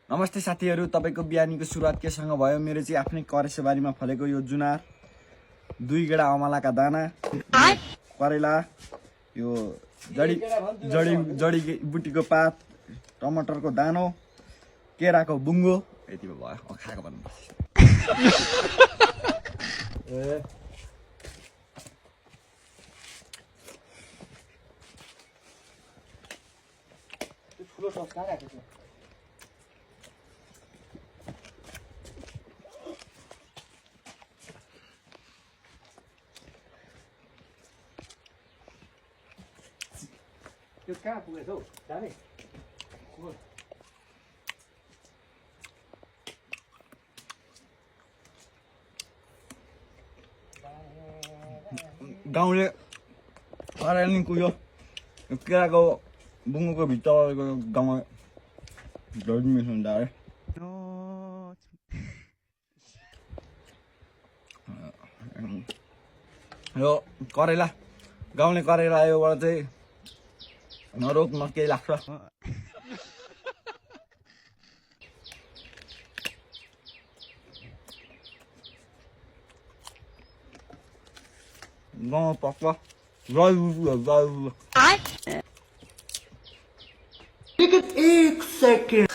नमस्ते साथीहरु, तपाईको बिहानीको सुरुवात केसँग भयो? मेरो चाहिँ आफ्नै करेसोबारीमा फलेको यो जुनार, 2 गेडा अमलाका दाना, करेला, यो जडी बुटीको पात, टमाटरको दानो, केराको बुङ्गो, यति भयो। खाएको भन्नुपर्छ। ठुलो सस कहाँ राखेको छ? त्यो कहाँ पुगेछ हौ? जाने गाउँले कराइनीको यो केराको बुङ्गोको भित्रको गाउँमा झोल मिस हुन्छ है। यो करेला, गाउँले करेला, योबाट चाहिँ नरोग नकेही लाग्छ। गाउँमा पक्का एक सेकेंड